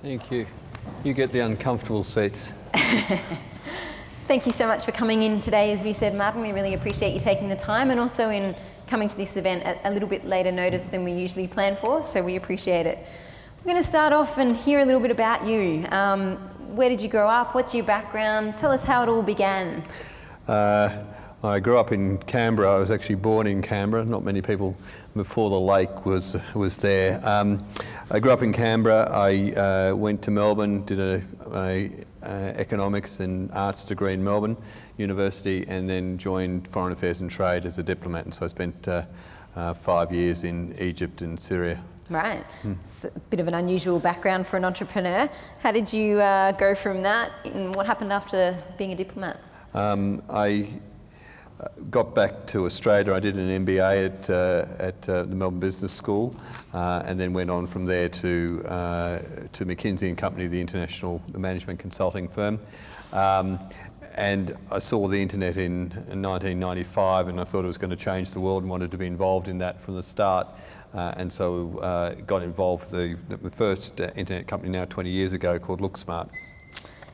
Thank you. You get the uncomfortable seats. Thank you so much for coming in today, as we said, Martin. We really appreciate you taking the time, and also in coming to this event at a little bit later notice than we usually plan for, so we appreciate it. We're going to start off and hear a little bit about you. Where did you grow up? What's your background? Tell us how it all began. I grew up in Canberra. I was actually born in Canberra. Not many people before the lake was there. I grew up in Canberra. I went to Melbourne, did a economics and arts degree in Melbourne University, and then joined Foreign Affairs and Trade as a diplomat. And so I spent 5 years in Egypt and Syria. Right. It's a bit of an unusual background for an entrepreneur. How did you go from that, and what happened after being a diplomat? I got back to Australia. I did an MBA at the Melbourne Business School, and then went on from there to McKinsey & Company, the international management consulting firm. And I saw the internet in 1995, and I thought it was going to change the world and wanted to be involved in that from the start. And so got involved with the first internet company now 20 years ago called LookSmart.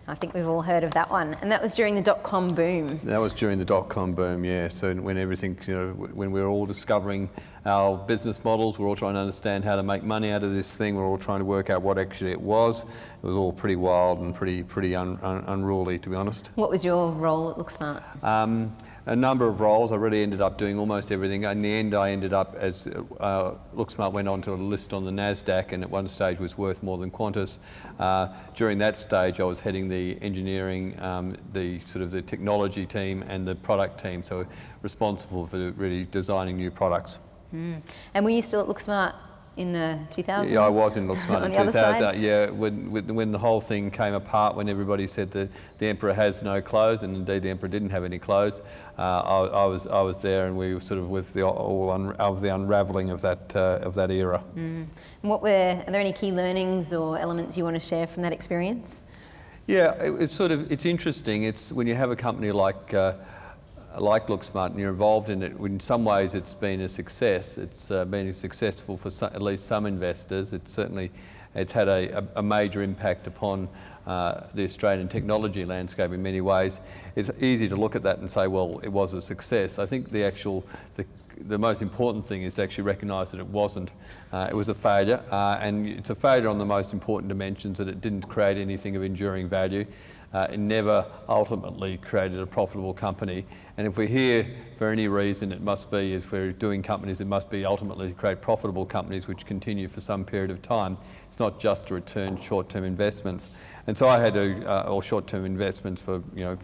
I think we've all heard of that one. And that was during the dot-com boom. That was during the dot-com boom, yeah. So when everything, when we were all discovering our business models, we're all trying to understand how to make money out of this thing. We're all trying to work out what actually it was. It was all pretty wild and pretty unruly, to be honest. What was your role at LookSmart? A number of roles. I really ended up doing almost everything. In the end, I ended up as LookSmart went on to a list on the NASDAQ, and at one stage was worth more than Qantas. During that stage, I was heading the engineering, the technology team and the product team, so responsible for really designing new products. And were you still at LookSmart in the 2000s? Yeah, I was in LookSmart in 2000. Yeah, when the whole thing came apart, when everybody said the emperor has no clothes, and indeed the emperor didn't have any clothes, I was there, and we were sort of with the unravelling of that era. And are there any key learnings or elements you want to share from that experience? Yeah, it's interesting. It's when you have a company like LookSmart and you're involved in it, in some ways it's been a success. It's been successful for at least some investors. It's had a major impact upon the Australian technology landscape in many ways. It's easy to look at that and say, well, it was a success. I think the most important thing is to actually recognise that it wasn't. It was a failure, and it's a failure on the most important dimensions, that it didn't create anything of enduring value. It never ultimately created a profitable company. And if we're here for any reason, it must be, if we're doing companies, it must be ultimately to create profitable companies which continue for some period of time. It's not just to return short-term investments. And so I had or short-term investments for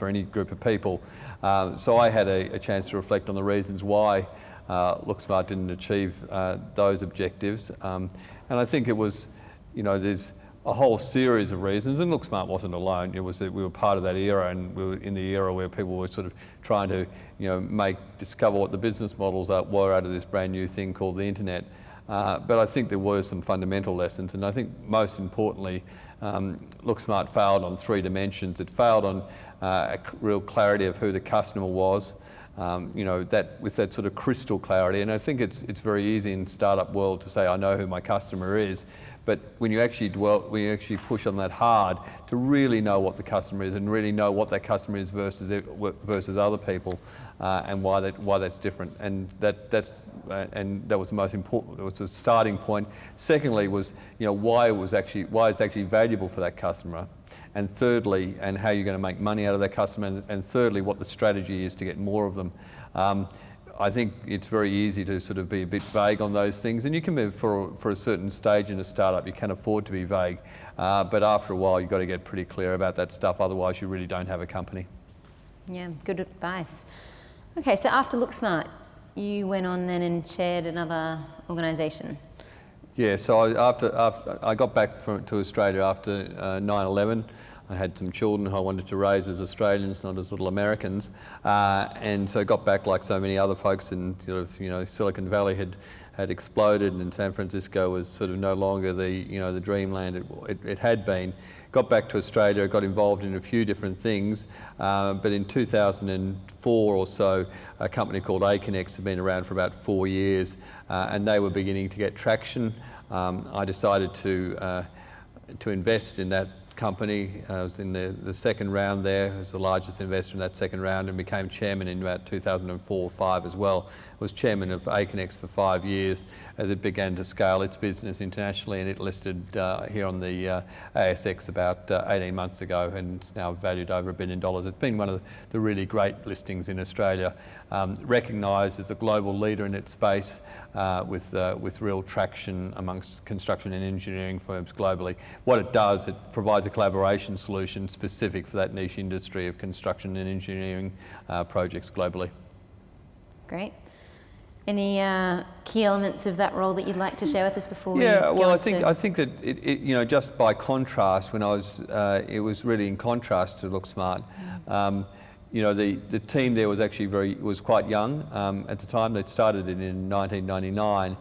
any group of people. So I had a chance to reflect on the reasons why LookSmart didn't achieve those objectives. And I think it was, there's a whole series of reasons, and LookSmart wasn't alone. It was that we were part of that era, and we were in the era where people were sort of trying to, discover what the business models were out of this brand new thing called the internet. But I think there were some fundamental lessons, and I think most importantly, LookSmart failed on 3 dimensions. It failed on a real clarity of who the customer was. With that sort of crystal clarity, and I think it's very easy in startup world to say I know who my customer is, but when you actually push on that hard to really know what the customer is and really know what that customer is versus other people, and why that's different, and that was the most important. It was the starting point. Secondly, was why it's actually valuable for that customer. And thirdly, and how you're going to make money out of that customer, and thirdly, what the strategy is to get more of them. I think it's very easy to sort of be a bit vague on those things, and you can be, for a certain stage in a startup, you can afford to be vague, but after a while you've got to get pretty clear about that stuff, otherwise you really don't have a company. Yeah, good advice. Okay, so after LookSmart, you went on then and chaired another organisation. Yeah, so after I got back to Australia after 9/11. I had some children who I wanted to raise as Australians, not as little Americans, and so got back like so many other folks, and Silicon Valley had exploded, and San Francisco was sort of no longer the dreamland it had been. Got back to Australia, got involved in a few different things, but in 2004 or so, a company called Aconex had been around for about 4 years, and they were beginning to get traction. I decided to to invest in that company. I was in the second round there. I was the largest investor in that second round and became chairman in about 2004 or 5 as well. I was chairman of Aconex for 5 years as it began to scale its business internationally, and it listed here on the ASX about 18 months ago, and it's now valued over $1 billion. It's been one of the really great listings in Australia, recognised as a global leader in its space, with real traction amongst construction and engineering firms globally. What it does, it provides a collaboration solution specific for that niche industry of construction and engineering projects globally. Great. Any key elements of that role that you'd like to share with us before we go well, I think that it you know, just by contrast, when I was, it was really in contrast to Look Smart. You know, the team there was actually was quite young at the time. They'd started it in 1999,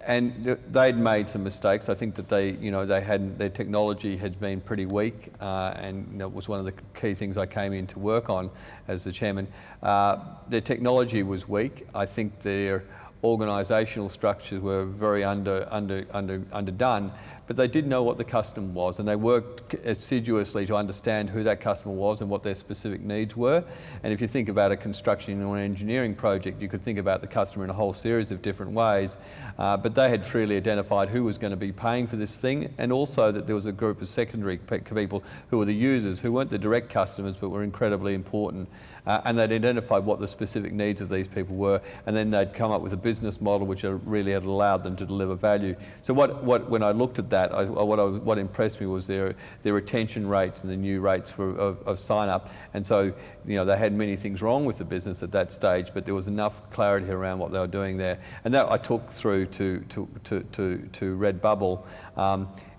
and they'd made some mistakes. I think that their technology had been pretty weak, and it was one of the key things I came in to work on as the chairman. Their technology was weak. I think their organisational structures were very underdone. But they did know what the customer was, and they worked assiduously to understand who that customer was and what their specific needs were. And if you think about a construction or an engineering project, you could think about the customer in a whole series of different ways. But they had truly identified who was going to be paying for this thing, and also that there was a group of secondary people who were the users, who weren't the direct customers but were incredibly important. And they'd identified what the specific needs of these people were, and then they'd come up with a business model which really had allowed them to deliver value. So when I looked at that, what impressed me was their retention rates and the new rates of sign up. And so, you know, they had many things wrong with the business at that stage, but there was enough clarity around what they were doing there, and that I took through to Redbubble.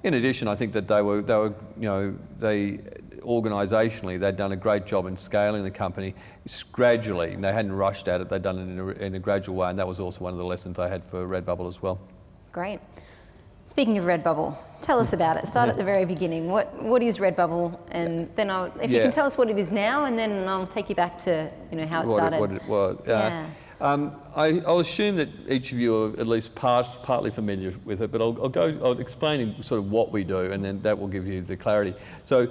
In addition, I think that they were organisationally, they'd done a great job in scaling the company gradually. They hadn't rushed at it, they'd done it in a gradual way, and that was also one of the lessons I had for Redbubble as well. Great. Speaking of Redbubble, tell us about it. Start at the very beginning. What is Redbubble? And then if you can tell us what it is now, and then I'll take you back to how it started. What it was. I'll assume that each of you are at least partly familiar with it, but I'll explain sort of what we do, and then that will give you the clarity. So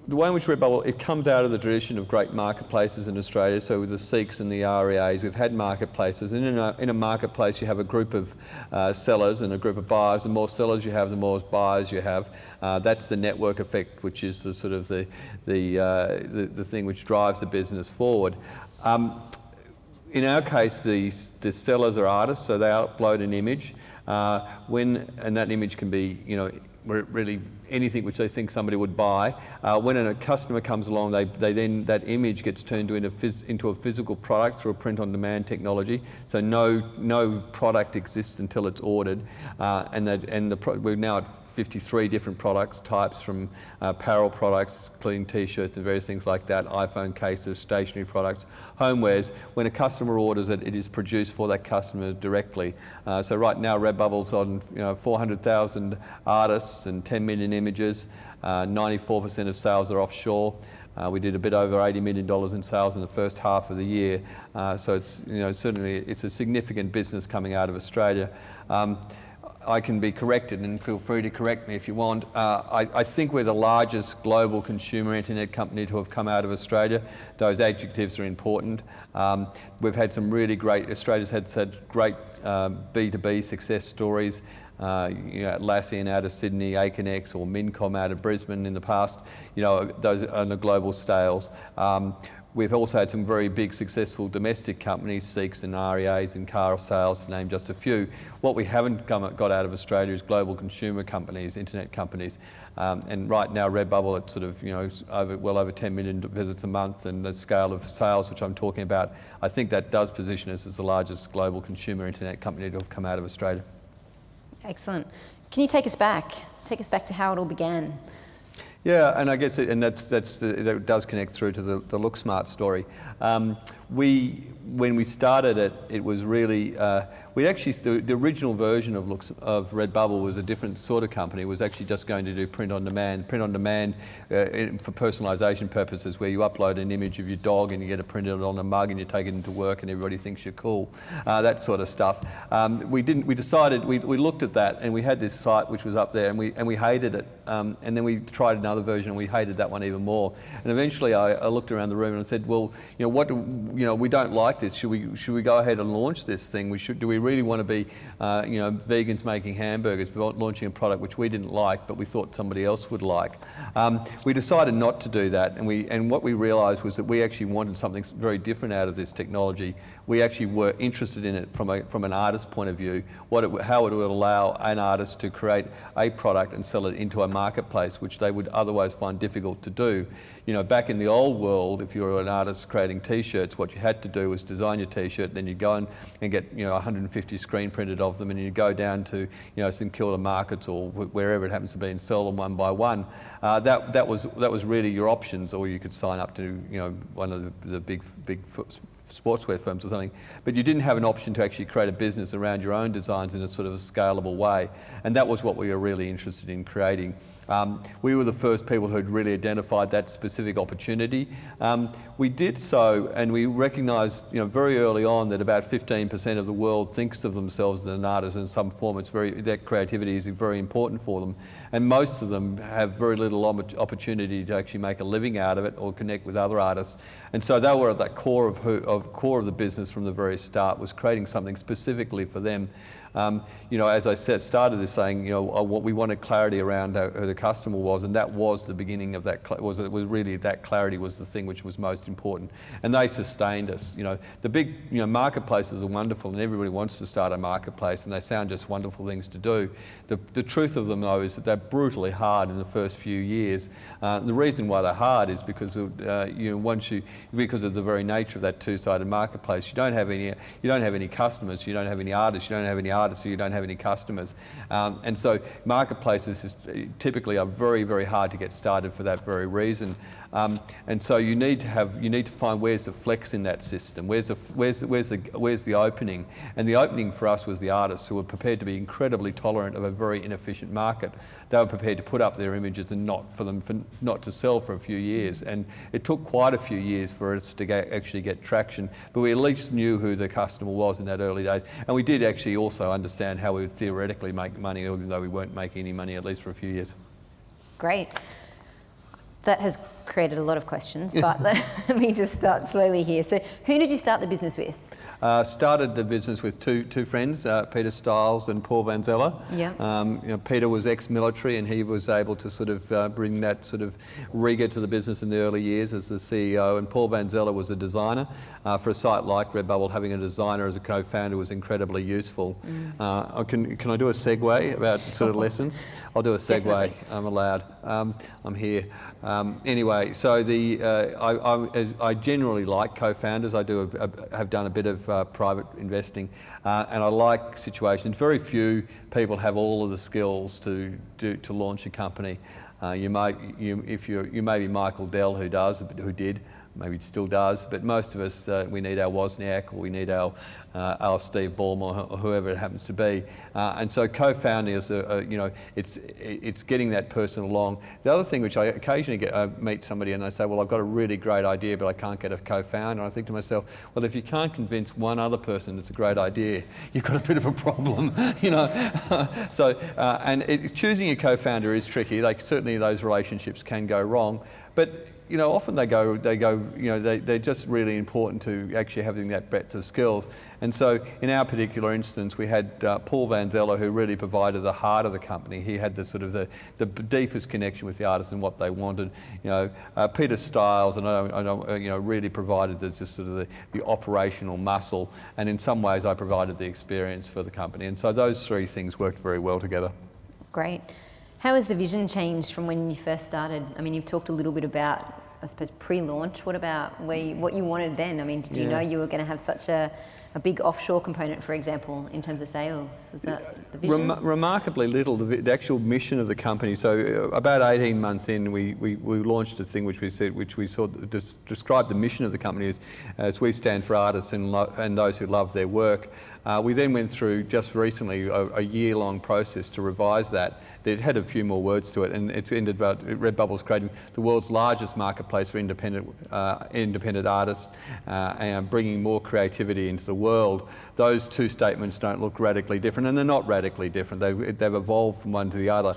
the way in which Redbubble, it comes out of the tradition of great marketplaces in Australia. So with the Seeks and the REAs, we've had marketplaces, and in a marketplace you have a group of sellers and a group of buyers. The more sellers you have, the more buyers you have. That's the network effect, which is the sort of the thing which drives the business forward. In our case, the sellers are artists, so they upload an image, and that image can be, really anything which they think somebody would buy. When a customer comes along, then that image gets turned into a physical product through a print-on-demand technology. So no product exists until it's ordered, we're now at 53 different products types, from apparel products, including t-shirts and various things like that, iPhone cases, stationery products, homewares. When a customer orders it, it is produced for that customer directly. So right now Redbubble's on 400,000 artists and 10 million images. 94% of sales are offshore. We did a bit over $80 million in sales in the first half of the year. So it's certainly it's a significant business coming out of Australia. I can be corrected, and feel free to correct me if you want. I think we're the largest global consumer internet company to have come out of Australia. Those adjectives are important. We've had some really great, Australia's had great B2B success stories. Atlassian out of Sydney, Aconex or Mincom out of Brisbane in the past, those on the global scales. We've also had some very big successful domestic companies, Seeks and REAs and car sales, to name just a few. What we haven't got out of Australia is global consumer companies, internet companies. And right now Redbubble, it's sort of well over 10 million visits a month, and the scale of sales which I'm talking about, I think that does position us as the largest global consumer internet company to have come out of Australia. Excellent. Can you take us back to how it all began? Yeah, and I guess that does connect through to the Look Smart story. When we started it, it was really, the original version of Redbubble was a different sort of company. It was actually just going to do print on demand for personalisation purposes, where you upload an image of your dog and you get it printed on a mug and you take it into work and everybody thinks you're cool, that sort of stuff. We looked at that and we had this site which was up there and we hated it. And then we tried another version and we hated that one even more. And eventually I looked around the room and I said, well, we don't like this. Should we go ahead and launch this thing? Do we really want to be, vegans making hamburgers, launching a product which we didn't like, but we thought somebody else would like? We decided not to do that, and what we realised was that we actually wanted something very different out of this technology. We actually were interested in it from an artist's point of view, how it would allow an artist to create a product and sell it into a marketplace, which they would otherwise find difficult to do. Back in the old world, if you were an artist creating T-shirts, what you had to do was design your T-shirt, then you'd go and get 150 screen printed of them, and you'd go down to St Kilda markets or wherever it happens to be and sell them one by one. That was really your options, or you could sign up to one of the big sportswear firms or something, but you didn't have an option to actually create a business around your own designs in a sort of a scalable way, and that was what we were really interested in creating. We were the first people who had really identified that specific opportunity. We did so, and we recognised very early on that about 15% of the world thinks of themselves as an artist in some form. That creativity is very important for them, and most of them have very little opportunity to actually make a living out of it or connect with other artists. And so they were at that core of the business from the very start, was creating something specifically for them. As I said, started this saying, what we wanted clarity around who the customer was, and that was the beginning of that. Really that clarity was the thing which was most important, and they sustained us. The big marketplaces are wonderful, and everybody wants to start a marketplace, and they sound just wonderful things to do. The truth of them, though, is that they're brutally hard in the first few years. The reason why they're hard is because because of the very nature of that two-sided marketplace. You don't have any customers, you don't have any artists, you don't have any artists, so you don't have any customers. And so marketplaces typically are very, very hard to get started for that very reason. And so you need to find where's the flex in that system, where's the opening, and the opening for us was the artists, who were prepared to be incredibly tolerant of a very inefficient market. They were prepared to put up their images and not to sell for a few years, and it took quite a few years for us to actually get traction, but we at least knew who the customer was in that early days, and we did actually also understand how we would theoretically make money, even though we weren't making any money, at least for a few years. Great. That has created a lot of questions, but let me just start slowly here. So who did you start the business with? Started the business with two friends, Peter Stiles and Paul Van Zeller. Yeah. Peter was ex-military, and he was able to sort of bring that sort of rigour to the business in the early years as the CEO. And Paul Van Zeller was a designer. For a site like Redbubble, having a designer as a co-founder was incredibly useful. Can I do a segue about sort of lessons? I'll do a segue. Definitely. I'm allowed. I'm here. Anyway, so I generally like co-founders. I have done a bit of private investing, and I like situations. Very few people have all of the skills to launch a company. You may be Michael Dell, who did. Maybe still does, but most of us, we need our Wozniak, or we need our Steve Ballmer, or whoever it happens to be. And so co-founding is, it's getting that person along. The other thing which I occasionally meet somebody and they say, well, I've got a really great idea, but I can't get a co-founder. And I think to myself, well, if you can't convince one other person it's a great idea, you've got a bit of a problem, So, choosing a co-founder is tricky. Certainly those relationships can go wrong, but often they're just really important to actually having that breadth of skills. And so in our particular instance, we had Paul Van Zeller, who really provided the heart of the company. He had the sort of the deepest connection with the artists and what they wanted. Peter Stiles really provided the operational muscle, and in some ways I provided the experience for the company. And so those three things worked very well together. Great. How has the vision changed from when you first started? I mean, you've talked a little bit about, I suppose, pre-launch. What about what you wanted then? I mean, did you know you were going to have such a a big offshore component, for example, in terms of sales? Was that the vision? Remarkably little. The actual mission of the company. So about 18 months in, we launched a thing which we sort of described the mission of the company as we stand for artists and those who love their work. We then went through just recently a year-long process to revise that. It had a few more words to it, and it's ended about Redbubble's creating the world's largest marketplace for independent artists and bringing more creativity into the world. Those two statements don't look radically different, and they're not radically different. They've evolved from one to the other.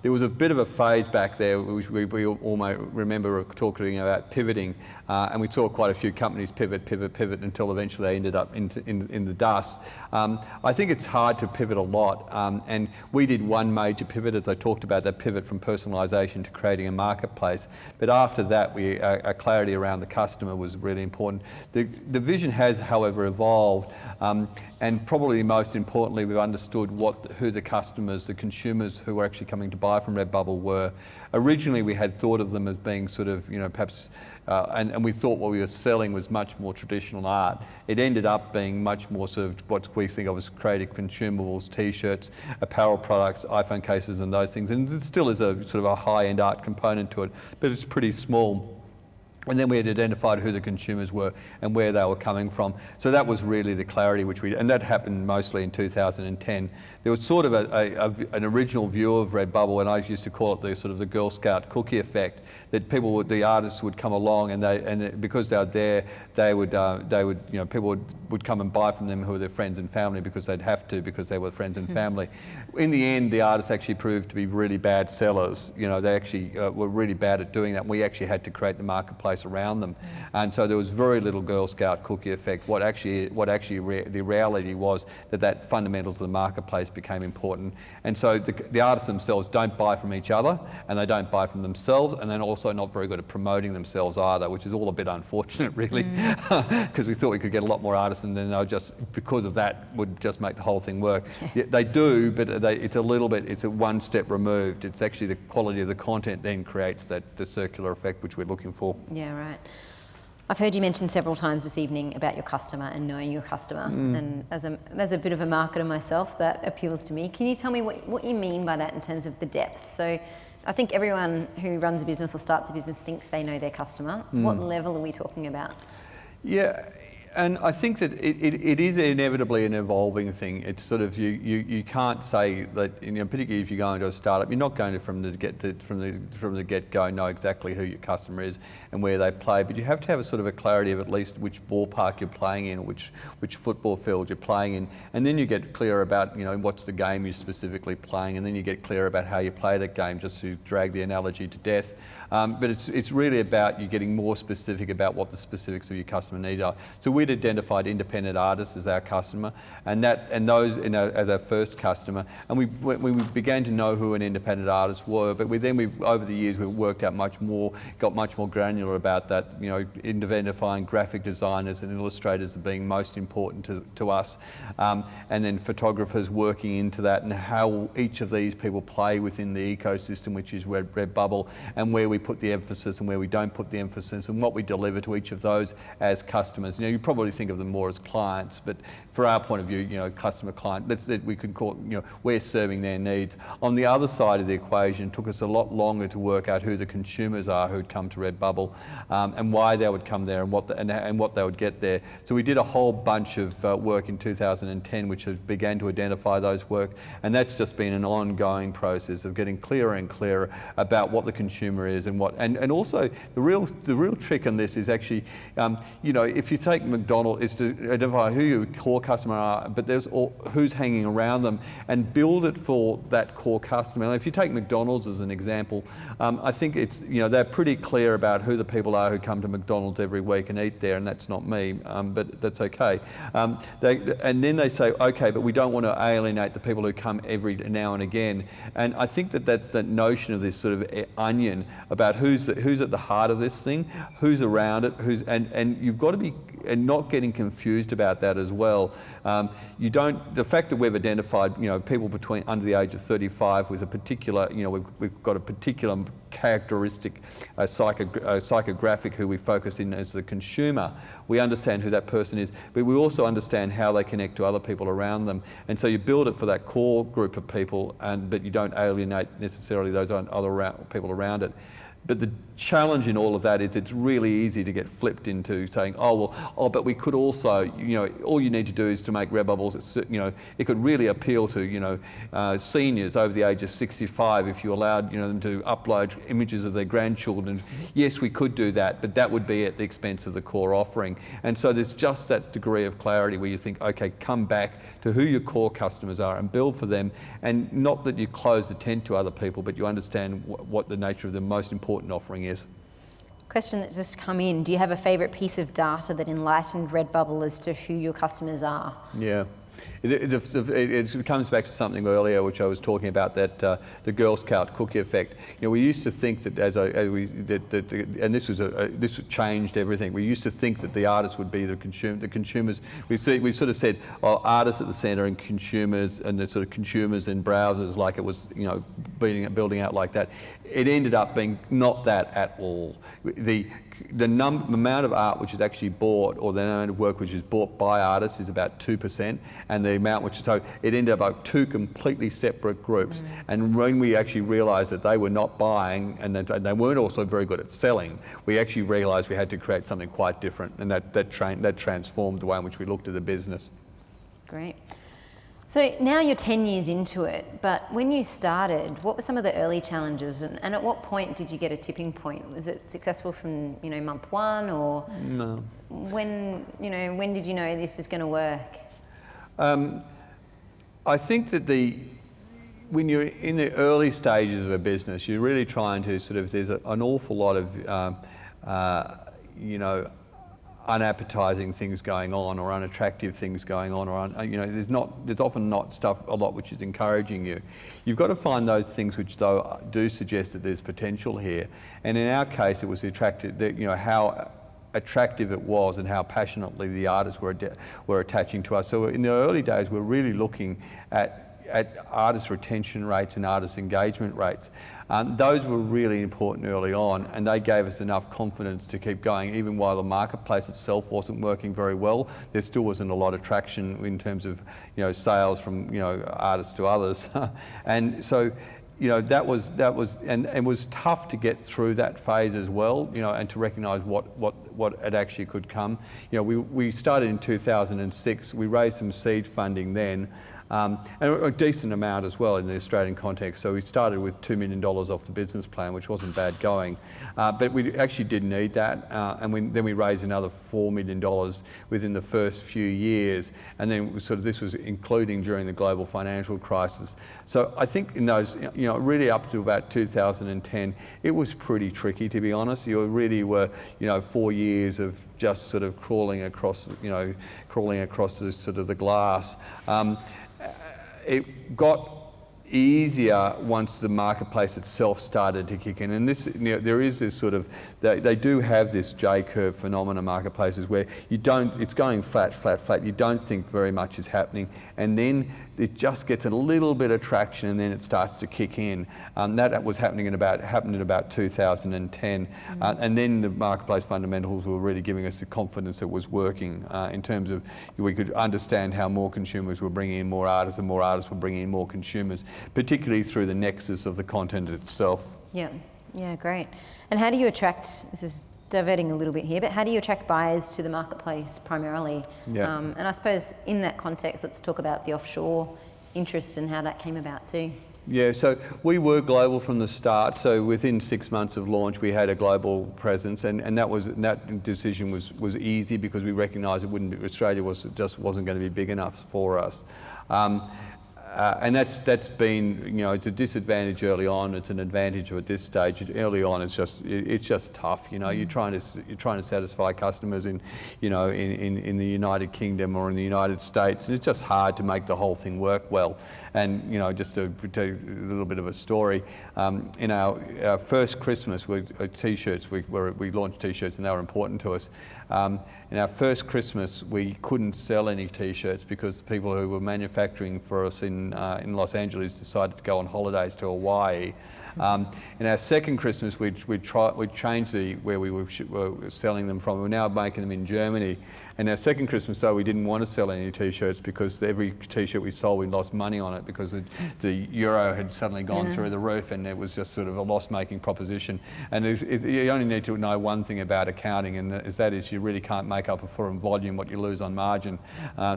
There was a bit of a phase back there, which we all may remember talking about pivoting, and we saw quite a few companies pivot until eventually they ended up in the dust. I think it's hard to pivot a lot, and we did one major pivot, as I talked about, that pivot from personalisation to creating a marketplace. But after that, our clarity around the customer was really important. The vision has, however, evolved, and probably most importantly, we've understood who the customers, the consumers who were actually coming to buy from Redbubble were. Originally, we had thought of them as being sort of, perhaps, and we thought what we were selling was much more traditional art. It ended up being much more sort of what we think of as creative consumables, t-shirts, apparel products, iPhone cases and those things. And it still is a sort of a high-end art component to it, but it's pretty small. And then we had identified who the consumers were and where they were coming from. So that was really the clarity and that happened mostly in 2010. There was sort of an original view of Redbubble, and I used to call it the sort of the Girl Scout cookie effect, that the artists would come along and because they were there, people would come and buy from them who were their friends and family because they'd have to, because they were friends and family. In the end, the artists actually proved to be really bad sellers. They actually were really bad at doing that. And we actually had to create the marketplace around them, and so there was very little Girl Scout cookie effect. What actually the reality was that fundamentals of the marketplace became important, and so the artists themselves don't buy from each other, and they don't buy from themselves, and they're also not very good at promoting themselves either, which is all a bit unfortunate, really, because we thought we could get a lot more artists, and then they just, because of that, would just make the whole thing work. Yeah, they do, but it's a one step removed. It's actually the quality of the content then creates the circular effect which we're looking for. Yeah, right. I've heard you mention several times this evening about your customer and knowing your customer, and as a bit of a marketer myself, that appeals to me. Can you tell me what you mean by that in terms of the depth? So I think everyone who runs a business or starts a business thinks they know their customer. What level are we talking about? Yeah, and I think that it is inevitably an evolving thing. It's sort of you can't say that, particularly if you're going to a startup, you're not going to from the get-go know exactly who your customer is and where they play, but you have to have a sort of a clarity of at least which ballpark you're playing in, or which football field you're playing in, and then you get clear about what's the game you're specifically playing, and then you get clear about how you play that game, just to drag the analogy to death. But it's really about you getting more specific about what the specifics of your customer need are. So we'd identified independent artists as our customer, and those as our first customer. And we began to know who an independent artist were, but over the years we've worked out got much more granular about that. Identifying graphic designers and illustrators as being most important to us, and then photographers working into that, and how each of these people play within the ecosystem, which is Redbubble, and where we put the emphasis and where we don't put the emphasis, and what we deliver to each of those as customers. You probably think of them more as clients, but for our point of view, customer client, we could call we're serving their needs. On the other side of the equation, it took us a lot longer to work out who the consumers are who'd come to Redbubble, and why they would come there, and what they would get there. So we did a whole bunch of work in 2010, which has began to identify those work, and that's just been an ongoing process of getting clearer and clearer about what the consumer is and also the real trick in this is actually, if you take McDonald's, is to identify who your core customer are, but there's who's hanging around them, and build it for that core customer. And if you take McDonald's as an example, I think it's they're pretty clear about who the people are who come to McDonald's every week and eat there, and that's not me, but that's okay. And then they say, okay, but we don't want to alienate the people who come every now and again. And I think that's that notion of this sort of onion about who's at the heart of this thing, who's around it, and you've got to be not getting confused about that as well. The fact that we've identified people under the age of 35 with a particular, we've got a particular characteristic, a psychographic who we focus in as the consumer. We understand who that person is, but we also understand how they connect to other people around them. And so you build it for that core group of people, but you don't alienate necessarily those other people around it. But the challenge in all of that is it's really easy to get flipped into saying, but we could also, all you need to do is to make Redbubbles, it could really appeal to, seniors over the age of 65 if you allowed, them to upload images of their grandchildren. Yes, we could do that, but that would be at the expense of the core offering. And so there's just that degree of clarity where you think, okay, come back to who your core customers are and build for them. And not that you close the tent to other people, but you understand what the nature of the most important offering is. Question that's just come in. Do you have a favourite piece of data that enlightened Redbubble as to who your customers are? Yeah. It comes back to something earlier which I was talking about, that the Girl Scout cookie effect. We used to think that and this changed everything. We used to think that the artists would be the consumers. We sort of said, artists at the centre and consumers, and the sort of consumers and browsers, like it was building out like that. It ended up being not that at all. The amount of art which is actually bought, or the amount of work which is bought by artists, is about 2%, and the amount which is, so it ended up like two completely separate groups. And when we actually realised that they were not buying, and they weren't also very good at selling, we actually realised we had to create something quite different, and that transformed the way in which we looked at the business. Great. So now you're 10 years into it, but when you started, what were some of the early challenges, and at what point did you get a tipping point? Was it successful from month one, or no? When did you know this is going to work? I think that when you're in the early stages of a business, you're really trying to there's an awful lot of unappetizing things going on, or unattractive things going on, or there's often not a lot which is encouraging you. You've got to find those things which do suggest that there's potential here. And in our case, it was how attractive it was and how passionately the artists were attaching to us. So in the early days, we're really looking at artist retention rates and artist engagement rates. Those were really important early on, and they gave us enough confidence to keep going. Even while the marketplace itself wasn't working very well, there still wasn't a lot of traction in terms of sales from artists to others. And so that was and it was tough to get through that phase as well, and to recognise what it actually could come. We started in 2006. We raised some seed funding then. And a decent amount as well in the Australian context. So we started with $2 million off the business plan, which wasn't bad going. But we actually did need that. And then we raised another $4 million within the first few years. And then this was including during the global financial crisis. So I think in those, really up to about 2010, it was pretty tricky, to be honest. You really were, 4 years of just crawling across the the glass. It got easier once the marketplace itself started to kick in, and this, there is this they do have this J-curve phenomenon, marketplaces, where it's going flat, you don't think very much is happening, and then it just gets a little bit of traction, and then it starts to kick in. That was happened in about 2010, and then the marketplace fundamentals were really giving us the confidence it was working, in terms of we could understand how more consumers were bringing in more artists, and more artists were bringing in more consumers, particularly through the nexus of the content itself. Yeah, great. And how do you attract, this is diverting a little bit here, but how do you attract buyers to the marketplace primarily? Yeah. And I suppose in that context, let's talk about the offshore interest and how that came about too. Yeah, so we were global from the start. So within 6 months of launch, we had a global presence, and that decision was easy because we recognised Australia wasn't going to be big enough for us. And that's been, it's a disadvantage early on. It's an advantage at this stage. Early on, it's just tough. You're trying to satisfy customers in the United Kingdom or in the United States, and it's just hard to make the whole thing work well. And just to tell you a little bit of a story, in our first Christmas with T-shirts, we launched T-shirts, and they were important to us. In our first Christmas, we couldn't sell any T-shirts because the people who were manufacturing for us in Los Angeles decided to go on holidays to Hawaii. In our second Christmas, we changed where we were selling them from. We're now making them in Germany. And our second Christmas, though, we didn't want to sell any T-shirts because every T-shirt we sold, we lost money on it because the euro had suddenly gone through the roof, and it was just sort of a loss-making proposition. And you only need to know one thing about accounting, and that is you really can't make up for in volume what you lose on margin.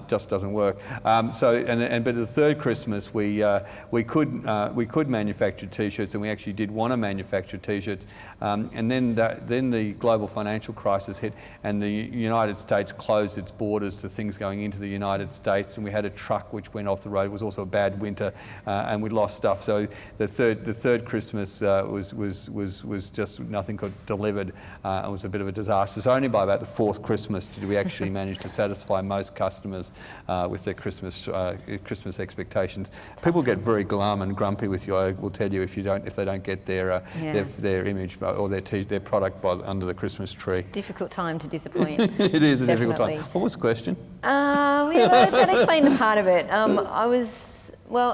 Just doesn't work. But at the third Christmas, we could manufacture T-shirts, and we actually did want to manufacture T-shirts. And then the global financial crisis hit, and the United States closed its borders to things going into the United States, and we had a truck which went off the road. It was also a bad winter, and we lost stuff. So the third Christmas was just nothing got delivered. It was a bit of a disaster. So only by about the fourth Christmas did we actually manage to satisfy most customers with their Christmas expectations. People get very glum and grumpy with you. I will tell you if they don't get their image or their product under the Christmas tree. Difficult time to disappoint. It is a Definitely. difficult time. What was the question? That explained a part of it.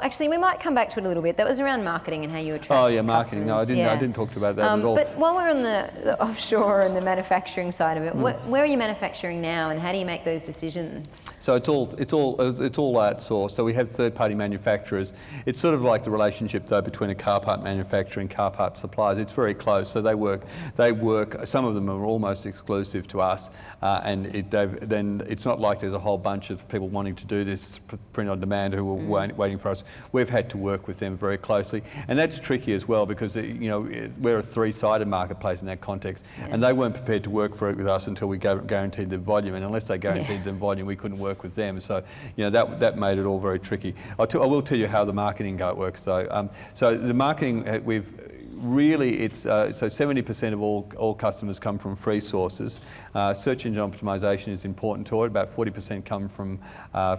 Actually, we might come back to it a little bit. That was around marketing and how you attract marketing. customers. No, I didn't talk about that at all. But while we're on the offshore and the manufacturing side of it, where are you manufacturing now, and how do you make those decisions? So it's all outsourced. So we have third-party manufacturers. It's sort of like the relationship though between a car part manufacturer and car part suppliers. It's very close. So they work. Some of them are almost exclusive to us, and then it's not like there's a whole bunch of people wanting to do this print on demand who are waiting for us. We've had to work with them very closely, and that's tricky as well because we're a three-sided marketplace in that context, and they weren't prepared to work with us until we guaranteed them volume, and unless they guaranteed them volume, we couldn't work with them. So that made it all very tricky. I will tell you how the marketing works though. So the marketing it's so 70% of all customers come from free sources. Search engine optimization is important to it. About 40% come from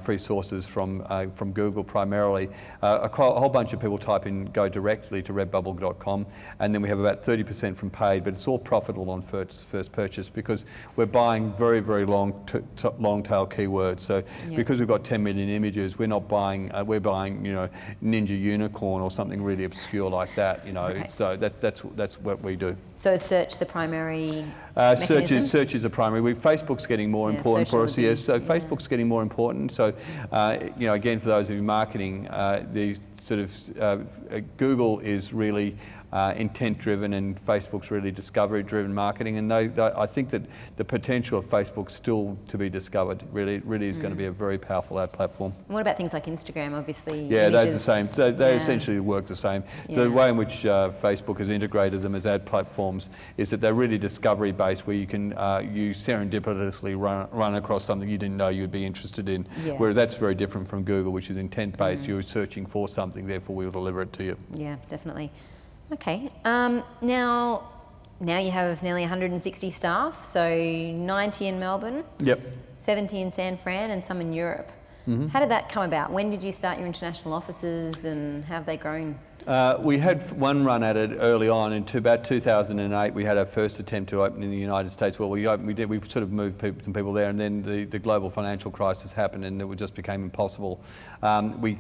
free sources from Google primarily. A whole bunch of people go directly to redbubble.com, and then we have about 30% from paid, but it's all profitable on first purchase because we're buying very, very long tail keywords. So because we've got 10 million images, we're not buying, we're buying Ninja Unicorn or something really obscure like that. Okay. So that's what we do. So is search the primary Search is a primary. Facebook's getting more important for us. Yes, so Facebook's getting more important. So again, for those of you marketing, the sort of Google is really intent-driven, and Facebook's really discovery-driven marketing. And I think that the potential of Facebook still to be discovered really is going to be a very powerful ad platform. And what about things like Instagram? Obviously, yeah, they're the same. So they essentially work the same. So the way in which Facebook has integrated them as ad platforms is that they're really discovery-based, where you can you serendipitously run across something you didn't know you'd be interested in. Whereas that's very different from Google, which is intent-based. You're searching for something, therefore we'll deliver it to you. Yeah, definitely. Okay. Now you have nearly 160 staff, so 90 in Melbourne. Yep. 70 in San Fran, and some in Europe. Mm-hmm. How did that come about? When did you start your international offices, and how have they grown? We had one run at it early on. In about 2008, we had our first attempt to open in the United States. Well, we sort of moved some people there, and then the global financial crisis happened, and it just became impossible. We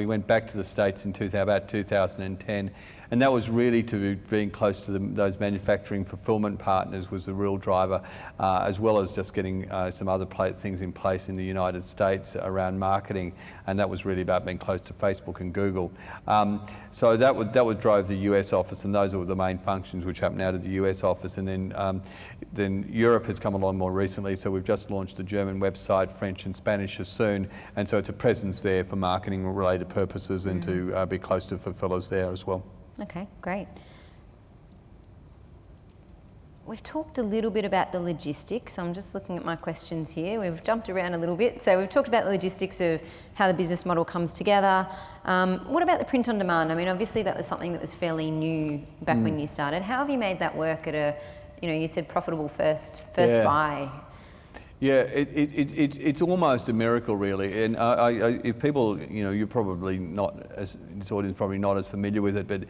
went back to the States in about 2010. And that was really to being close to those manufacturing fulfillment partners was the real driver, as well as just getting some other things in place in the United States around marketing. And that was really about being close to Facebook and Google. So that would drive the US office, and those were the main functions which happened out of the US office. And then Europe has come along more recently. So we've just launched a German website, French and Spanish as soon. And so it's a presence there for marketing related purposes and to be close to fulfillers there as well. Okay, great. We've talked a little bit about the logistics. I'm just looking at my questions here. We've jumped around a little bit. So we've talked about the logistics of how the business model comes together. What about the print on demand? I mean, obviously that was something that was fairly new back when you started. How have you made that work at you said profitable first buy? Yeah, it's almost a miracle, really. And if people, you're probably not, this audience is probably not as familiar with it, but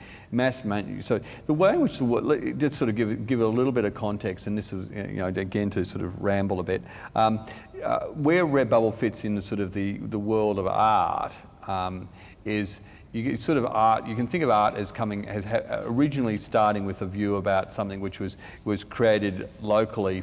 so the way in which just sort of give a little bit of context, and this is, again, to sort of ramble a bit, where Redbubble fits in the sort of the world of art is. You can think of art as originally starting with a view about something which was created locally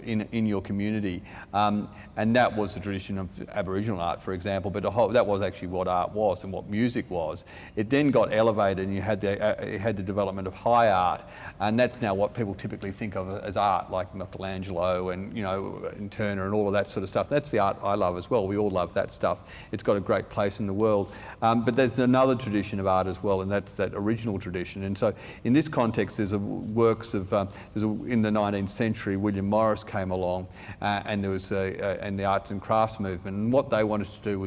in your community, and that was the tradition of Aboriginal art, for example. But that was actually what art was and what music was. It then got elevated, and you had the development of high art, and that's now what people typically think of as art, like Michelangelo and Turner and all of that sort of stuff. That's the art I love as well. We all love that stuff. It's got a great place in the world. But there's another tradition of art as well, and that's that original tradition. And so in this context, there's works of, in the 19th century, William Morris came along, and there was and the arts and crafts movement. And what they wanted to do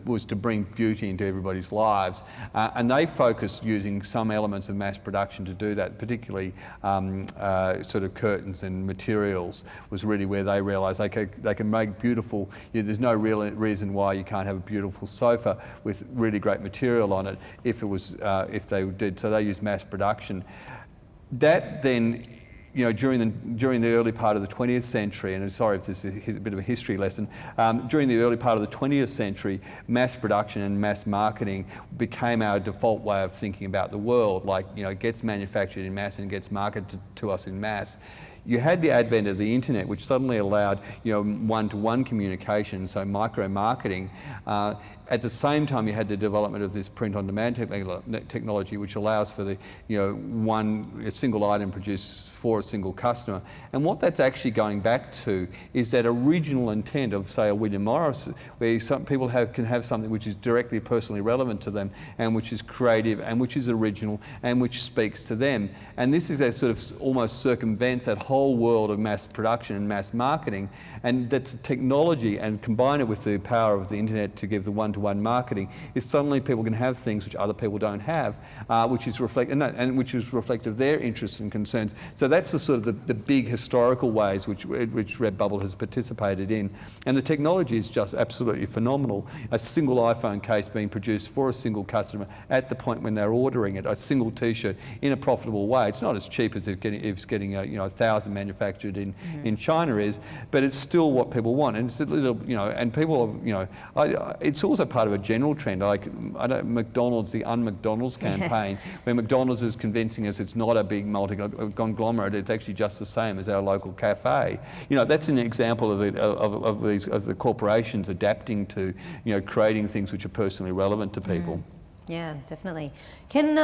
was to bring beauty into everybody's lives. And they focused using some elements of mass production to do that, particularly sort of curtains and materials was really where they realised they can make beautiful, there's no real reason why you can't have a beautiful sofa with really great material on it if they did. So they used mass production. That then, during the early part of the 20th century, and I'm sorry if this is a bit of a history lesson, during the early part of the 20th century, mass production and mass marketing became our default way of thinking about the world. Like, it gets manufactured in mass and gets marketed to us in mass. You had the advent of the internet, which suddenly allowed, one-to-one communication, so micro-marketing. At the same time, you had the development of this print-on-demand technology, which allows for the, a single item produced for a single customer. And what that's actually going back to is that original intent of, say, a William Morris, where some people can have something which is directly personally relevant to them, and which is creative, and which is original, and which speaks to them. And this is a sort of almost circumvents that whole world of mass production and mass marketing, and that's technology, and combine it with the power of the internet to give the one-to-one marketing, is suddenly people can have things which other people don't have, which is which is reflective of their interests and concerns. So that's the sort of the big historical ways which Redbubble has participated in, and the technology is just absolutely phenomenal. A single iPhone case being produced for a single customer at the point when they're ordering it, a single T-shirt in a profitable way. It's not as cheap as if getting 1,000 manufactured in China is, but it's still what people want, and it's a little, and people, it's also part of a general trend. Like, McDonald's, the Un-McDonald's campaign, where McDonald's is convincing us it's not a big multi-conglomerate, it's actually just the same as our local cafe. That's an example of the corporations adapting to, creating things which are personally relevant to people. Yeah, definitely. Can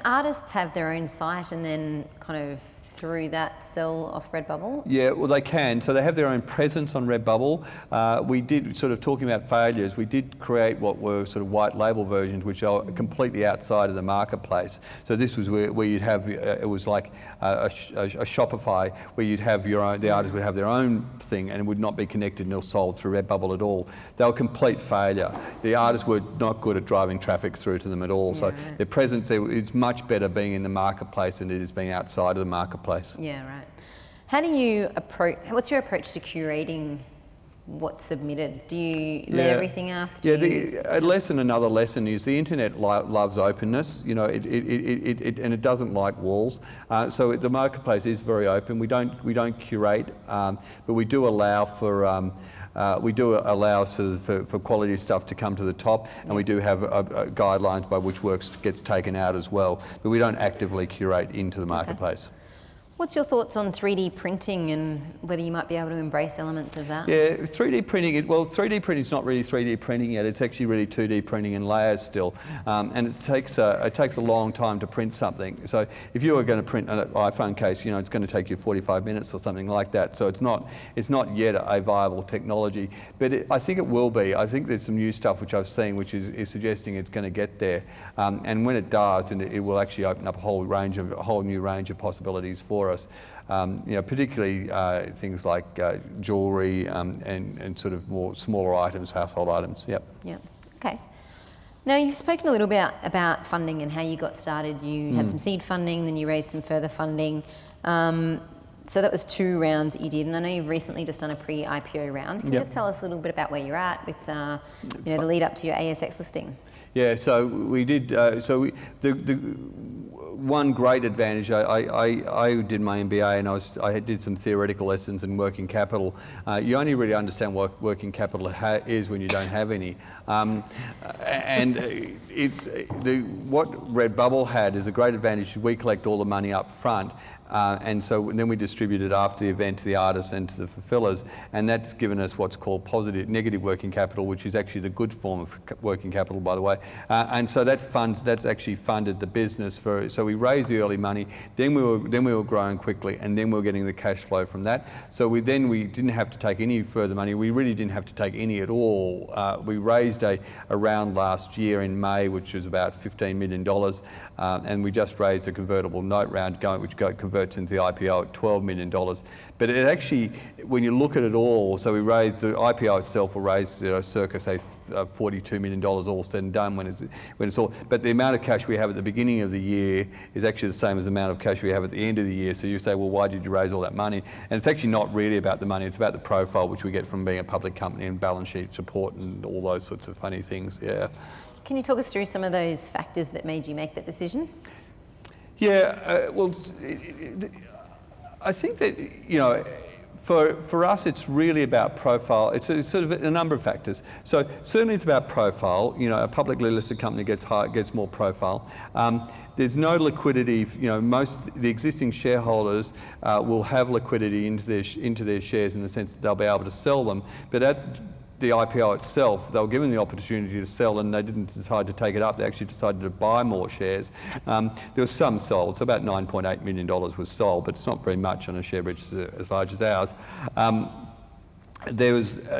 artists have their own site and then kind of through that sell off Redbubble? Yeah, well, they can. So they have their own presence on Redbubble. We did, sort of talking about failures, we did create what were sort of white label versions, which are completely outside of the marketplace. So this was where you'd have, it was like a Shopify, where you'd have your own, the artist would have their own thing and it would not be connected nor sold through Redbubble at all. They were complete failure. The artists were not good at driving traffic through to them at all. Yeah, so right. Their presence, it's much better being in the marketplace than it is being outside of the marketplace. Yeah, right. How do you what's your approach to curating what's submitted? Do you let everything up? A lesson, another lesson is the internet loves openness. And it doesn't like walls. So the marketplace is very open. We don't curate, but we do allow for for quality stuff to come to the top, and we do have guidelines by which works gets taken out as well. But we don't actively curate into the marketplace. Okay. What's your thoughts on 3D printing and whether you might be able to embrace elements of that? Yeah, 3D printing, 3D printing is not really 3D printing yet. It's actually really 2D printing in layers still. And it takes a long time to print something. So if you were going to print an iPhone case, it's going to take you 45 minutes or something like that. So it's not yet a viable technology. But I think it will be. I think there's some new stuff which I've seen which is suggesting it's going to get there. And when it does, it will actually open up a whole new range of possibilities for us. Particularly things like jewellery and sort of more smaller items, household items. Yep. Yep. Okay. Now, you've spoken a little bit about funding and how you got started. You had some seed funding, then you raised some further funding. So that was 2 rounds that you did, and I know you've recently just done a pre-IPO round. Can you just tell us a little bit about where you're at with the lead up to your ASX listing? Yeah, so we did. The one great advantage. I did my MBA and I did some theoretical lessons in working capital. You only really understand what working capital is when you don't have any. And what Redbubble had is a great advantage. We collect all the money up front. And then we distribute it after the event to the artists and to the fulfillers, and that's given us what's called negative working capital, which is actually the good form of working capital, by the way. And so that's actually funded the business so we raised the early money, then we were growing quickly, and then we were getting the cash flow from that. So we didn't have to take any further money. We really didn't have to take any at all. We raised a round last year in May, which was about $15 million, and we just raised a convertible note round which converts into the IPO at $12 million. But it actually, when you look at it all, so the IPO itself will raise circa, say, $42 million all said and done when it's all, but the amount of cash we have at the beginning of the year is actually the same as the amount of cash we have at the end of the year. So you say, well, why did you raise all that money? And it's actually not really about the money, it's about the profile which we get from being a public company and balance sheet support and all those sorts of funny things, yeah. Can you talk us through some of those factors that made you make that decision? Yeah, I think that, for us, it's really about profile. It's sort of a number of factors. So certainly it's about profile. A publicly listed company gets more profile. There's no liquidity. The existing shareholders will have liquidity into their shares in the sense that they'll be able to sell them. But at the IPO itself, they were given the opportunity to sell, and they didn't decide to take it up. They actually decided to buy more shares. There was some sold, so about $9.8 million was sold, but it's not very much on a share register as large as ours.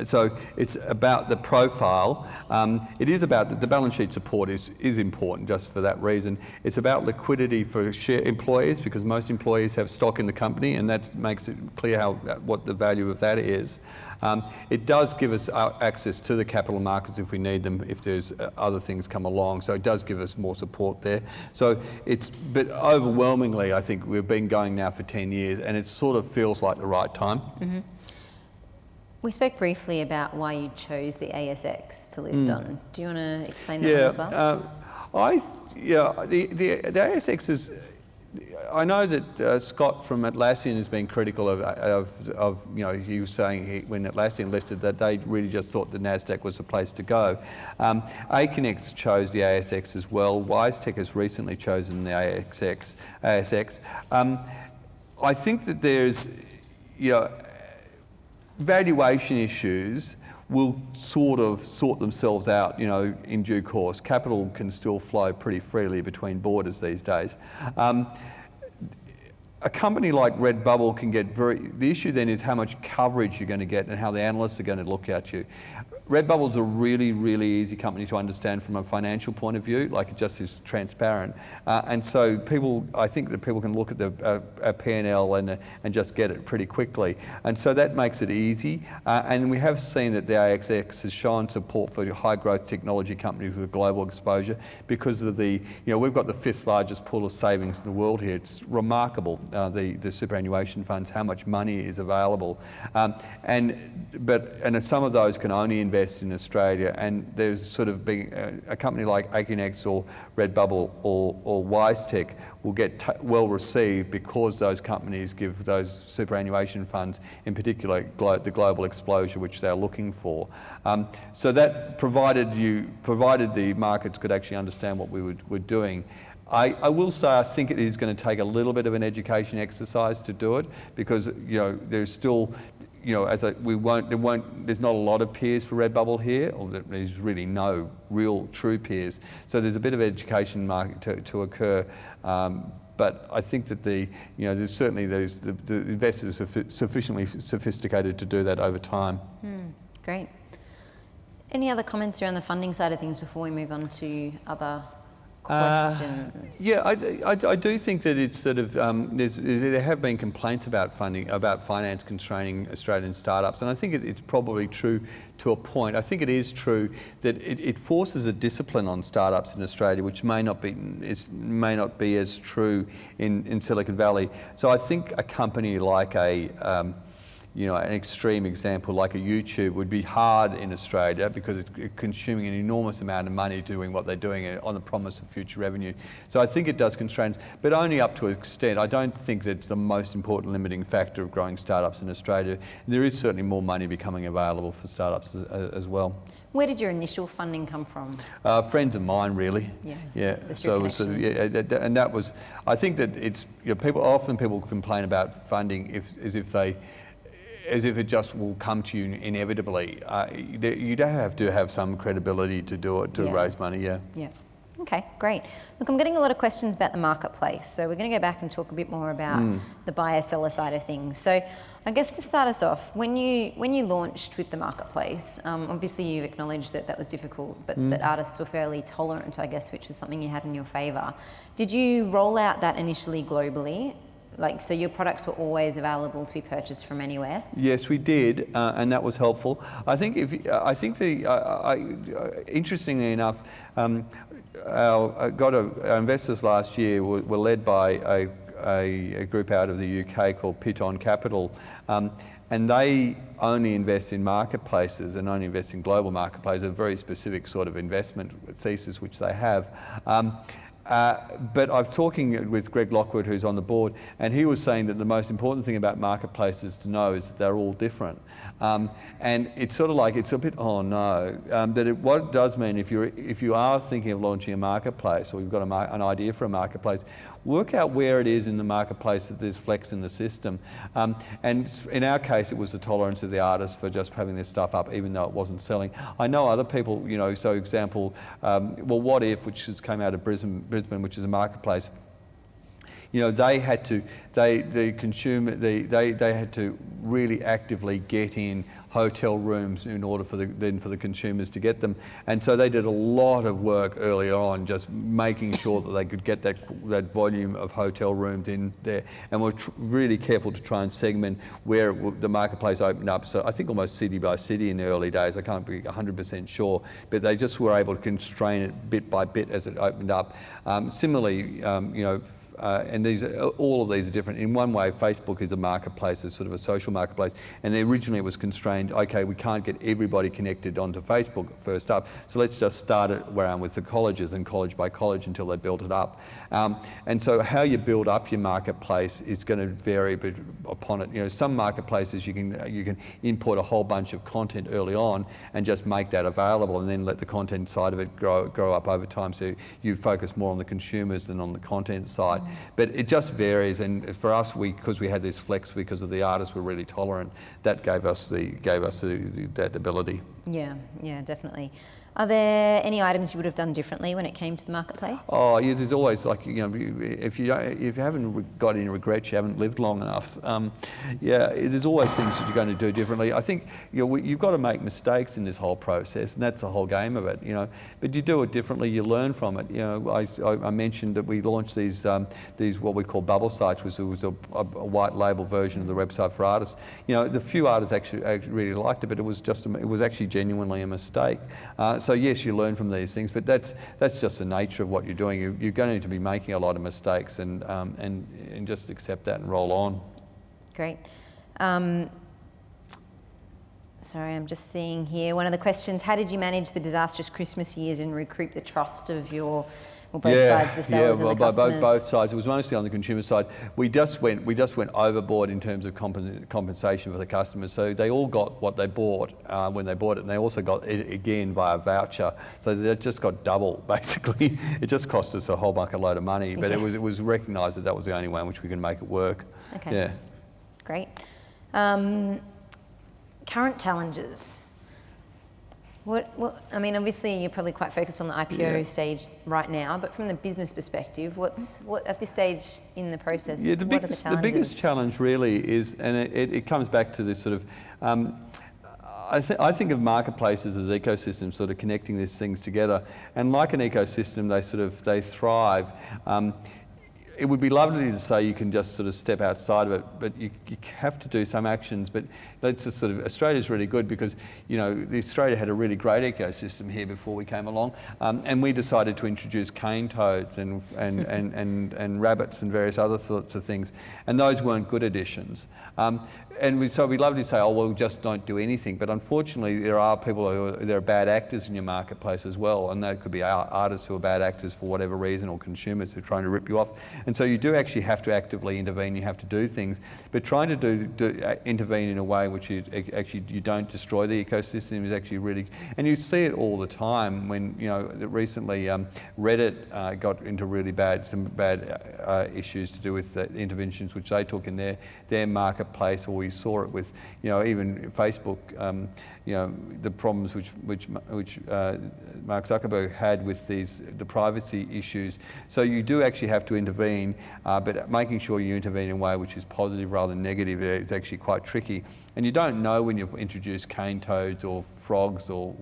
So it's about the profile. It is about the balance sheet support is important just for that reason. It's about liquidity for employees, because most employees have stock in the company, and that makes it clear what the value of that is. It does give us access to the capital markets if we need them, if there's other things come along. So it does give us more support there. But overwhelmingly, I think we've been going now for 10 years, and it sort of feels like the right time. Mm-hmm. We spoke briefly about why you chose the ASX to list on. Do you want to explain that one as well? The ASX is. I know that Scott from Atlassian has been critical of he was saying when Atlassian listed that they really just thought the NASDAQ was the place to go. Aconex chose the ASX as well. WiseTech has recently chosen the ASX. I think that there's, valuation issues will sort of sort themselves out, in due course. Capital can still flow pretty freely between borders these days. A company like Redbubble can get the issue then is how much coverage you're going to get and how the analysts are going to look at you. Redbubble's a really, really easy company to understand from a financial point of view, like it just is transparent. And so I think that people can look at the P&L and just get it pretty quickly. And so that makes it easy. And we have seen that the ASX has shown support for high growth technology companies with global exposure because of we've got the 5th largest pool of savings in the world here. It's remarkable, the superannuation funds, how much money is available. And some of those can only invest in Australia, and there's sort of been a company like Aconex or Redbubble or WiseTech will get well received because those companies give those superannuation funds, in particular the global exposure which they're looking for. So that provided the markets could actually understand what we were doing. I will say I think it is going to take a little bit of an education exercise to do it, because there's still there's not a lot of peers for Redbubble here, or there's really no real true peers. So there's a bit of education market to occur. But I think that there's certainly the investors are sufficiently sophisticated to do that over time. Great. Any other comments around the funding side of things before we move on to other questions? Yeah, I do think that it's sort of, there have been complaints about finance constraining Australian startups, and I think it's probably true to a point. I think it is true that it forces a discipline on startups in Australia, which may not be as true in Silicon Valley. So I think a company like an extreme example like a YouTube would be hard in Australia because it's consuming an enormous amount of money doing what they're doing on the promise of future revenue. So I think it does constrain, but only up to an extent. I don't think that's the most important limiting factor of growing startups in Australia. There is certainly more money becoming available for startups as well. Where did your initial funding come from? Friends of mine, really. Yeah. So it was sort of, and that was. I think that it's people complain about funding as if it just will come to you inevitably. You don't have to have some credibility to do it, to raise money, Yeah. Okay, great. Look, I'm getting a lot of questions about the marketplace, so we're going to go back and talk a bit more about the buyer-seller side of things. So I guess to start us off, when you launched with the marketplace, obviously you acknowledged that was difficult, but that artists were fairly tolerant, I guess, which is something you had in your favour. Did you roll out that initially globally? So your products were always available to be purchased from anywhere? Yes, we did, and that was helpful. I think interestingly enough, our investors last year were led by a group out of the UK called Piton Capital, and they only invest in marketplaces and only invest in global marketplaces, a very specific sort of investment thesis which they have. But I'm talking with Greg Lockwood, who's on the board, and he was saying that the most important thing about marketplaces to know is that they're all different. And it's sort of like, it's a bit, what it does mean, if you are thinking of launching a marketplace, or you've got an idea for a marketplace, work out where it is in the marketplace that there's flex in the system. And in our case, it was the tolerance of the artists for just having their stuff up, even though it wasn't selling. I know other people, so example, What If, which has come out of Brisbane, which is a marketplace, they had to, they had to really actively get in hotel rooms in order for the consumers to get them, and so they did a lot of work early on, just making sure that they could get that volume of hotel rooms in there, and were really careful to try and segment where the marketplace opened up. So I think almost city by city in the early days. I can't be 100% sure, but they just were able to constrain it bit by bit as it opened up. Similarly, and all of these are different. In one way, Facebook is a marketplace, it's sort of a social marketplace, and originally it was constrained. Okay, we can't get everybody connected onto Facebook first up, so let's just start it around with the colleges and college by college until they built it up. And so how you build up your marketplace is going to vary upon it. Some marketplaces you can import a whole bunch of content early on and just make that available, and then let the content side of it grow up over time. So you focus more on the consumers than on the content side. But it just varies, and for us, because we had this flex because of the artists were really tolerant, that gave us that ability. Yeah, definitely. Are there any items you would have done differently when it came to the marketplace? Oh, yeah, there's always, if you haven't got any regrets, you haven't lived long enough. There's always things that you're going to do differently. I think you've got to make mistakes in this whole process, and that's the whole game of it. But you do it differently, you learn from it. I mentioned that we launched these what we call bubble sites, which was a white label version of the website for artists. The few artists actually really liked it, but it was actually genuinely a mistake. So yes, you learn from these things, but that's just the nature of what you're doing. You're going to be making a lot of mistakes, and just accept that and roll on. Great. Sorry, I'm just seeing here one of the questions: how did you manage the disastrous Christmas years and recoup the trust of your? Well, both sides, the sellers and the customers. Both sides. It was mostly on the consumer side. We just went overboard in terms of compensation for the customers. So they all got what they bought when they bought it, and they also got it again via voucher. So they just got double, basically. It just cost us a whole bucket load of money, but it was recognised that was the only way in which we can make it work. Okay. Yeah. Great. Current challenges. I mean, obviously you're probably quite focused on the IPO stage right now, but from the business perspective, what at this stage in the process, what are the challenges? The biggest challenge really is, and it comes back to this sort of, I think of marketplaces as ecosystems, sort of connecting these things together. And like an ecosystem, they thrive. It would be lovely to say you can just sort of step outside of it, but you have to do some actions. But that's just sort of, Australia's really good because, Australia had a really great ecosystem here before we came along, and we decided to introduce cane toads and rabbits and various other sorts of things, and those weren't good additions. So we'd love to say, oh, well, just don't do anything. But unfortunately, there are people there are bad actors in your marketplace as well. And that could be artists who are bad actors for whatever reason, or consumers who are trying to rip you off. And so you do actually have to actively intervene. You have to do things. But trying to intervene in a way which you don't destroy the ecosystem is actually really... And you see it all the time when, recently Reddit got into some bad issues to do with the interventions which they took in their marketplace, or we saw it with, even Facebook, the problems which Mark Zuckerberg had with the privacy issues. So you do actually have to intervene, but making sure you intervene in a way which is positive rather than negative is actually quite tricky. And you don't know when you introduce cane toads or frogs or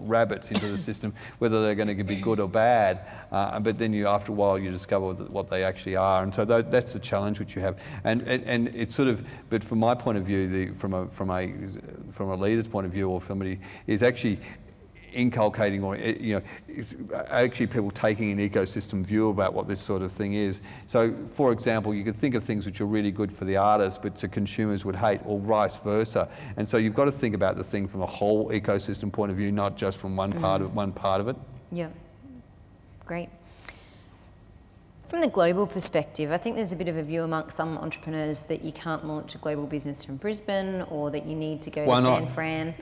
rabbits into the system whether they're going to be good or bad. But then after a while you discover what they actually are, and so that's the challenge which you have. And it's sort of, but from my point of view, from a leader's point of view, or somebody is actually inculcating, or it's actually people taking an ecosystem view about what this sort of thing is. So, for example, you could think of things which are really good for the artists, but to consumers would hate, or vice versa. And so you've got to think about the thing from a whole ecosystem point of view, not just from one part of it. Yeah, great. From the global perspective, I think there's a bit of a view amongst some entrepreneurs that you can't launch a global business from Brisbane, or that you need to go to San Fran.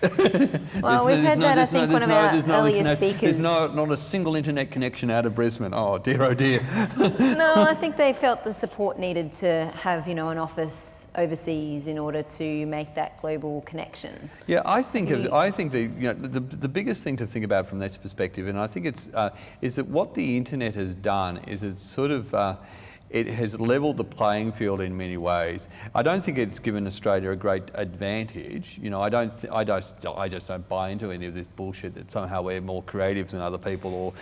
Well, we've had that, I think, one of our earlier speakers. There's not a single internet connection out of Brisbane. Oh dear, oh dear. No, I think they felt the support needed to have, an office overseas in order to make that global connection. Yeah, I think the biggest thing to think about from this perspective, and I think it's is that what the internet has done is it's sort of it has levelled the playing field in many ways. I don't think it's given Australia a great advantage. I just don't buy into any of this bullshit that somehow we're more creative than other people, or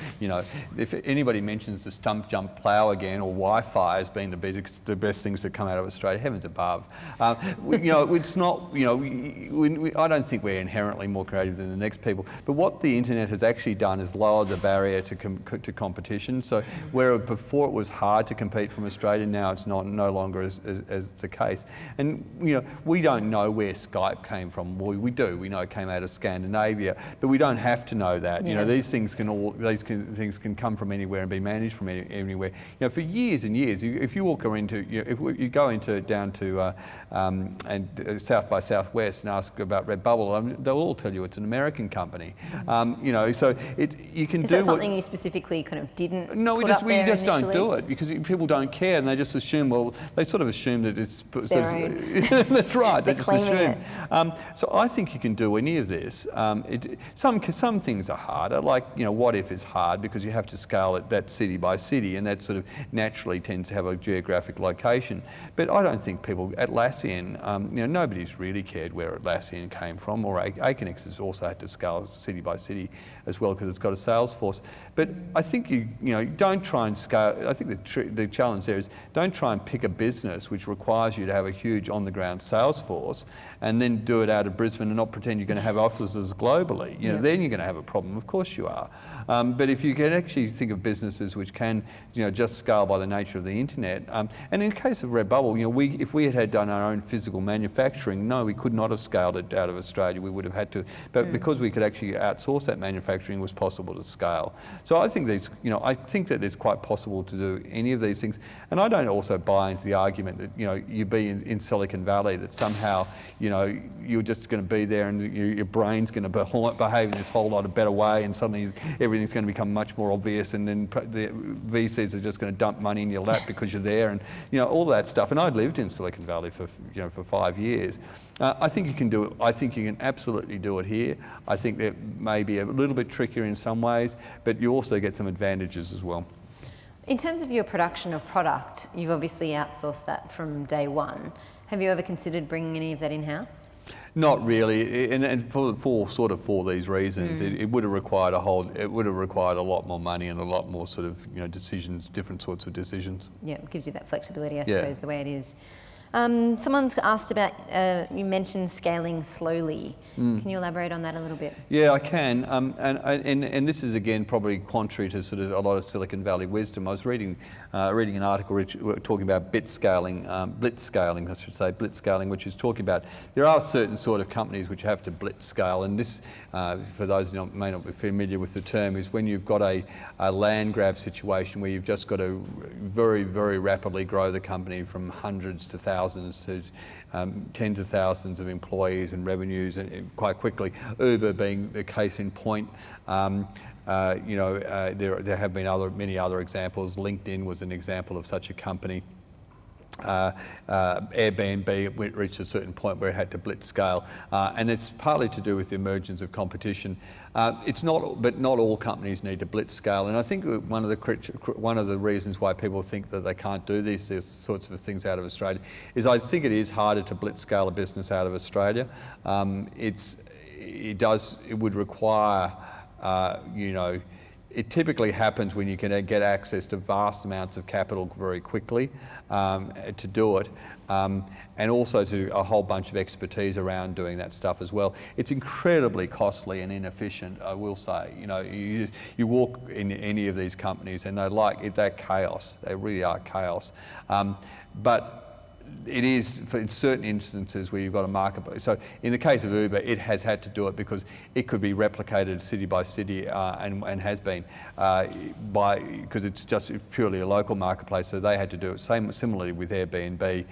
if anybody mentions the stump jump plough again, or Wi-Fi as being the best things that come out of Australia, heavens above. It's not. I don't think we're inherently more creative than the next people. But what the internet has actually done is lowered the barrier to competition. So where before it was hard to compete from Australia, now it's no longer as the case. And we don't know where Skype came from. We do. We know it came out of Scandinavia, but we don't have to know that. Yeah. These things can come from anywhere and be managed from anywhere. For years and years, if you walk into if you go down to South by Southwest and ask about Redbubble, they'll all tell you it's an American company. So you can. Is that something you specifically kind of didn't? No, we just don't do it because people don't care, and they just assume. Well, they sort of assume that it's their own. That's right. They just assume. It. So I think you can do any of this. Some things are harder, like what if is hard because you have to scale it that city by city, and that sort of naturally tends to have a geographic location. But I don't think people at Atlassian, nobody's really cared where Atlassian came from, or Aconex has also had to scale city by city as well because it's got a sales force. But I think you don't try and scale. I think the challenge there is don't try and pick a business which requires you to have a huge on-the-ground sales force and then do it out of Brisbane and not pretend you're going to have offices globally. Then you're going to have a problem. Of course you are. But if you can actually think of businesses which can, just scale by the nature of the internet. And in the case of Redbubble, if we had done our own physical manufacturing, no, we could not have scaled it out of Australia. We would have had to. But because we could actually outsource that manufacturing, it was possible to scale. So I think I think that it's quite possible to do any of these things. And I don't also buy into the argument that you be in Silicon Valley, that somehow you're just going to be there and your brain's going to behave in this whole lot of better way, and suddenly everything's going to become much more obvious, and then the VCs are just going to dump money in your lap because you're there, and all that stuff. And I'd lived in Silicon Valley for 5 years. I think you can do it. I think you can absolutely do it here. I think that may be a little bit trickier in some ways, but you also get some advantages as well. In terms of your production of product, you've obviously outsourced that from day one. Have you ever considered bringing any of that in-house? Not really, and for these reasons, it would have required a lot more money and a lot more sort of decisions, different sorts of decisions. Yeah, it gives you that flexibility, I suppose, the way it is. Someone's asked about, you mentioned scaling slowly. Can you elaborate on that a little bit? Yeah, I can. And this is, again, probably contrary to sort of a lot of Silicon Valley wisdom. I was reading an article talking about Blitz Scaling, Blitz Scaling, which is talking about there are certain sort of companies which have to Blitz scale. And this, for those who may not be familiar with the term, is when you've got a land grab situation where you've just got to very, very rapidly grow the company from hundreds to thousands to tens of thousands of employees and revenues, and quite quickly. Uber being the case in point. There have been many other examples. LinkedIn was an example of such a company. Airbnb reached a certain point where it had to blitz scale, and it's partly to do with the emergence of competition. But not all companies need to blitz scale, and I think one of the reasons why people think that they can't do these sorts of things out of Australia is I think it is harder to blitz scale a business out of Australia. It would require, it typically happens when you can get access to vast amounts of capital very quickly to do it, and also to a whole bunch of expertise around doing that stuff as well. It's incredibly costly and inefficient, I will say. You walk in any of ththese companies and they're chaos. They really are chaos. But it is, in certain instances where you've got a marketplace. So in the case of Uber, it has had to do it because it could be replicated city by city and has been because it's just purely a local marketplace. So they had to do it similarly with Airbnb.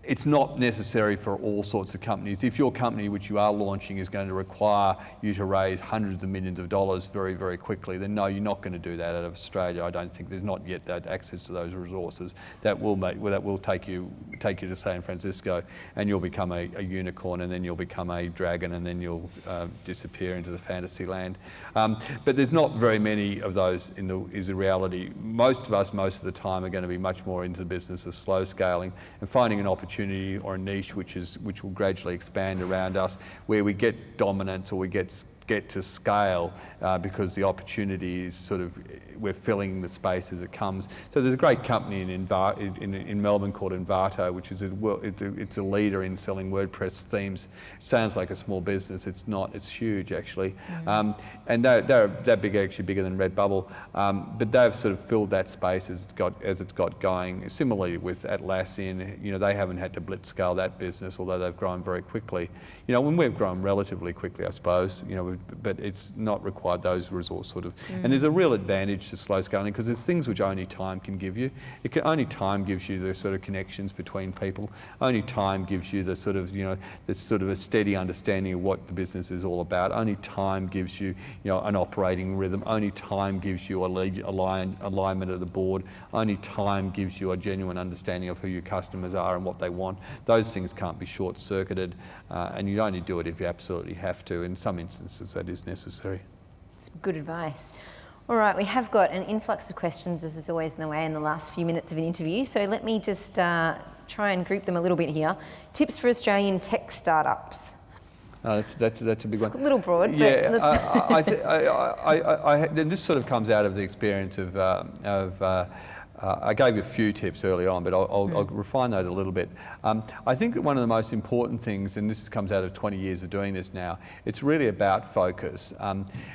It's not necessary for all sorts of companies. If your company, which you are launching, is going to require you to raise hundreds of millions of dollars very, very quickly, then no, you're not going to do that out of Australia. I don't think there's not yet that access to those resources that will take you to San Francisco, and you'll become a unicorn, and then you'll become a dragon, and then you'll disappear into the fantasy land. But there's not very many of those is the reality. Most of us, most of the time, are going to be much more into the business of slow scaling and finding an opportunity or a niche which will gradually expand around us, where we get dominance or we get to scale because the opportunity is we're filling the space as it comes. So there's a great company in Melbourne called Envato, which is it's a leader in selling WordPress themes. It sounds like a small business. It's not. It's huge actually, and they're big, actually bigger than Redbubble. But they've sort of filled that space as it's got going. Similarly with Atlassian, they haven't had to blitz scale that business, although they've grown very quickly. When we've grown relatively quickly, I suppose. But it's not required those resources And there's a real advantage to slow scaling because there's things which only time can give you. Only time gives you the sort of connections between people. Only time gives you the sort of a steady understanding of what the business is all about. Only time gives you an operating rhythm. Only time gives you alignment of the board. Only time gives you a genuine understanding of who your customers are and what they want. Those things can't be short-circuited, and you only do it if you absolutely have to. In some instances, that is necessary. It's good advice. All right, we have got an influx of questions, as is always in the way, in the last few minutes of an interview. So let me just try and group them a little bit here. Tips for Australian tech startups. That's a big one. It's a little broad, but this sort of comes out of the experience of I gave you a few tips early on, but I'll refine those a little bit. I think that one of the most important things, and this comes out of 20 years of doing this now, it's really about focus.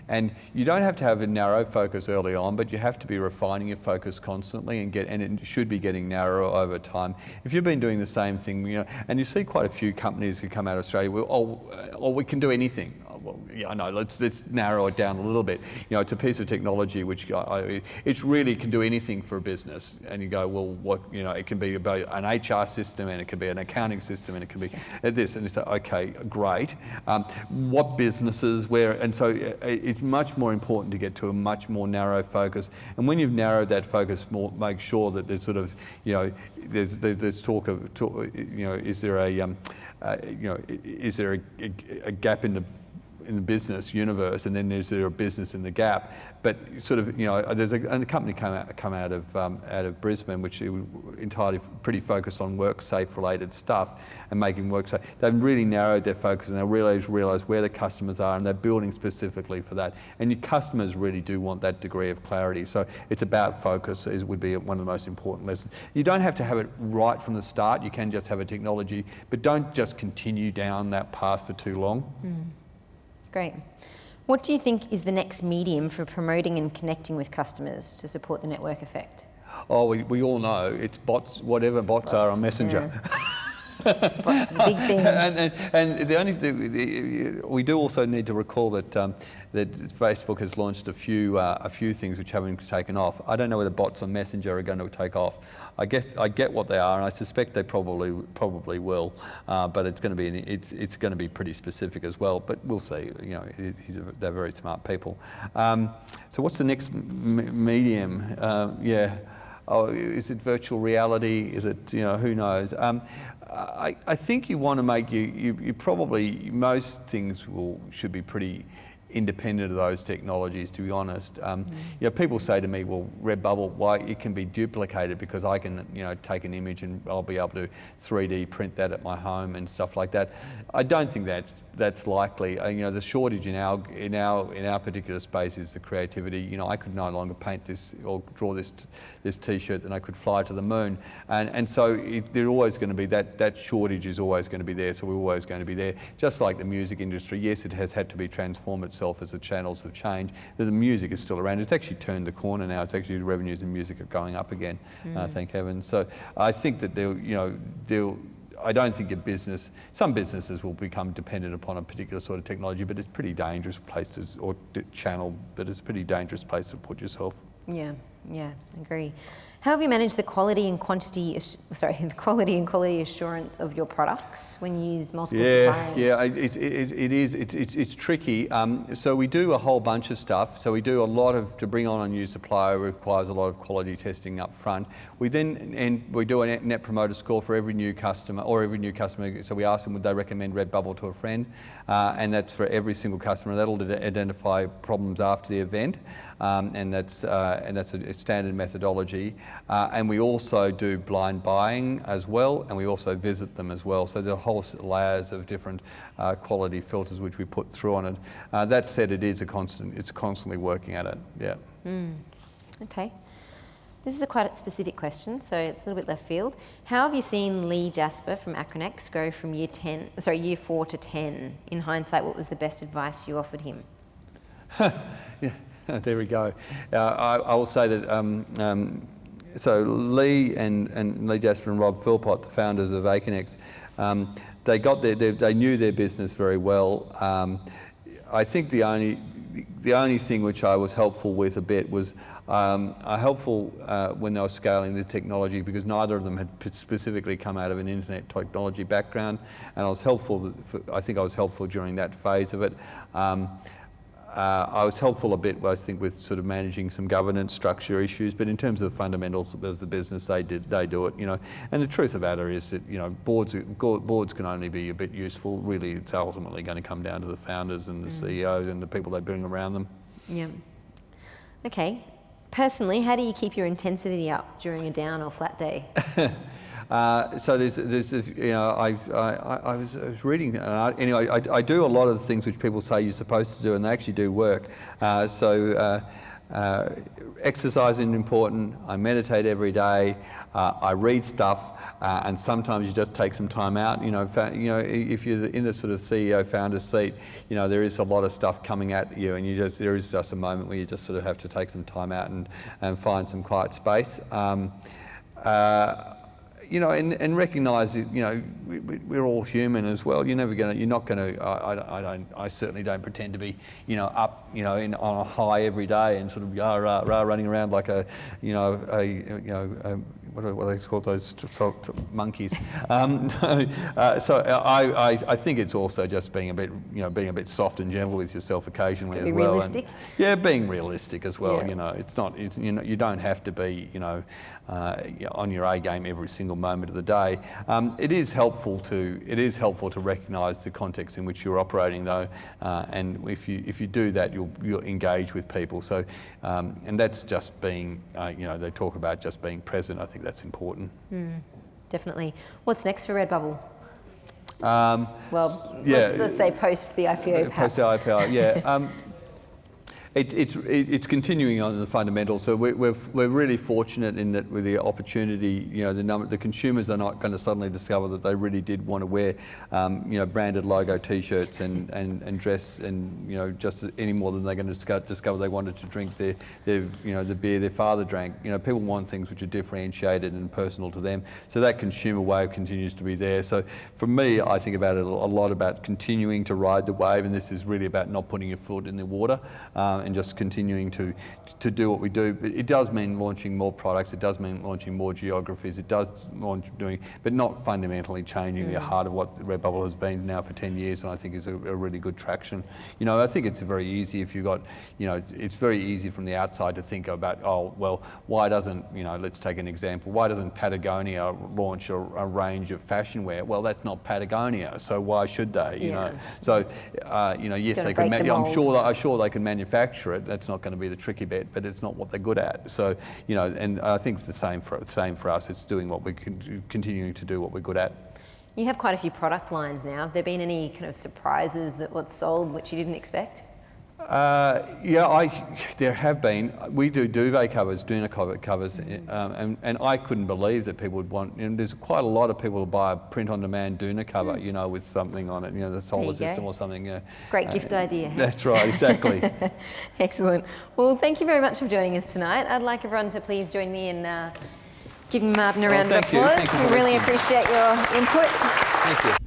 And you don't have to have a narrow focus early on, but you have to be refining your focus constantly and it should be getting narrower over time. If you've been doing the same thing, and you see quite a few companies who come out of Australia, we can do anything. Well, yeah, I know. Let's narrow it down a little bit. It's a piece of technology which it really can do anything for a business. And you go, well, what? It can be about an HR system, and it can be an accounting system, and it can be this. And you say, okay, great. What businesses? Where? And so it's much more important to get to a much more narrow focus. And when you've narrowed that focus more, make sure that there's sort of there's talk of is there a is there a gap in the in the business universe, and then there's a business in the gap. But sort of, there's a company come out of Brisbane, which is entirely pretty focused on work-safe related stuff and making work safe. They've really narrowed their focus, and they realise where the customers are, and they're building specifically for that. And your customers really do want that degree of clarity. So it's about focus would be one of the most important lessons. You don't have to have it right from the start. You can just have a technology, but don't just continue down that path for too long. Great. What do you think is the next medium for promoting and connecting with customers to support the network effect? Oh, we all know it's bots, whatever bots are on Messenger. Yeah. Bots are the big thing. And the only thing, we do also need to recall that Facebook has launched a few things which haven't taken off. I don't know whether bots on Messenger are going to take off. I get what they are, and I suspect they probably will, but it's going to be pretty specific as well. But we'll see. They're very smart people. So what's the next medium? Oh, is it virtual reality? Is it who knows? I think you want to make you probably most things should be pretty independent of those technologies, to be honest. People say to me, well, Redbubble, why it can be duplicated because I can, take an image and I'll be able to 3D print that at my home and stuff like that. I don't think that's likely. The shortage in our particular space is the creativity. I could no longer paint this or draw this T-shirt than I could fly to the moon, and so there's always going to be that shortage is always going to be there. So we're always going to be there. Just like the music industry, yes, it has had to be transformed itself as the channels have changed. The music is still around. It's actually turned the corner now. It's actually the revenues in music are going up again. Thank heaven. So I think that I don't think some businesses will become dependent upon a particular sort of technology, but it's a pretty dangerous place but it's a pretty dangerous place to put yourself. Yeah, agree. How have you managed the quality and quality assurance of your products when you use multiple suppliers? Yeah, it's tricky. So we do a whole bunch of stuff. So we do a lot to bring on a new supplier requires a lot of quality testing up front. We do a net promoter score for every new customer. So we ask them would they recommend Redbubble to a friend, and that's for every single customer. That'll identify problems after the event, and that's a standard methodology. And we also do blind buying as well, and we also visit them as well. So there are whole layers of different quality filters which we put through on it. That said, it's constantly working at it. Yeah. Okay. This is a quite specific question, so it's a little bit left field. How have you seen Lee Jasper from Acronex go from year 4 to 10? In hindsight, what was the best advice you offered him? Yeah, there we go. I will say that so Lee and Lee Jasper and Rob Philpott, the founders of Aconex, they knew their business very well. I think the only thing which I was helpful with a bit was helpful when they were scaling the technology, because neither of them had specifically come out of an internet technology background, and I was helpful. I think I was helpful during that phase of it. I was helpful a bit, I think, with sort of managing some governance structure issues, but in terms of the fundamentals of the business, they do it, And the truth of the matter is that, boards can only be a bit useful. Really, it's ultimately going to come down to the founders and the CEOs and the people they bring around them. Yeah. Okay. Personally, how do you keep your intensity up during a down or flat day? So there's I was reading, anyway, I do a lot of the things which people say you're supposed to do, and they actually do work. Exercising is important. I meditate every day. I read stuff, and sometimes you just take some time out. If you're in the sort of CEO founder seat, there is a lot of stuff coming at you, and there is just a moment where you just sort of have to take some time out and find some quiet space. And recognise that we're all human as well. I certainly don't pretend to be up on a high every day and sort of running around like what are they called, those monkeys? So I think it's also just being a bit soft and gentle with yourself occasionally as well. Realistic. And, being realistic as well. Yeah. It's not. You don't have to be on your A game every single moment of the day. It is helpful to recognise the context in which you're operating, though, and if you do that, you'll engage with people. So, and that's just being, they talk about just being present. I think that's important. Definitely. What's next for Redbubble? Well, yeah, let's say post the IPO, perhaps. Post the IPO, yeah. It's continuing on the fundamentals. So we're really fortunate in that with the opportunity, the consumers are not going to suddenly discover that they really did want to wear, branded logo T-shirts and dress and just any more than they're going to discover they wanted to drink the beer their father drank. People want things which are differentiated and personal to them. So that consumer wave continues to be there. So for me, I think about it a lot about continuing to ride the wave, and this is really about not putting your foot in the water. And just continuing to do what we do. But it does mean launching more products, it does mean launching more geographies, it does but not fundamentally changing the heart of what Redbubble has been now for 10 years, and I think is a really good traction. I think it's very easy if you've got, it's very easy from the outside to think about, why doesn't, let's take an example, why doesn't Patagonia launch a range of fashion wear? Well, that's not Patagonia, so why should they, So, yes, they can, I'm sure they can manufacture it. That's not going to be the tricky bit, but it's not what they're good at. So, and I think it's the same for us. It's doing what we can, continuing to do what we're good at. You have quite a few product lines now. Have there been any kind of surprises that what's sold which you didn't expect? There have been. We do duvet covers, Duna covers, and I couldn't believe that people would want. There's quite a lot of people who buy a print-on-demand Duna cover, with something on it, the solar system or something. Great gift idea. That's right, exactly. Excellent. Well, thank you very much for joining us tonight. I'd like everyone to please join me in giving Martin a round of applause. We really appreciate your input. Thank you.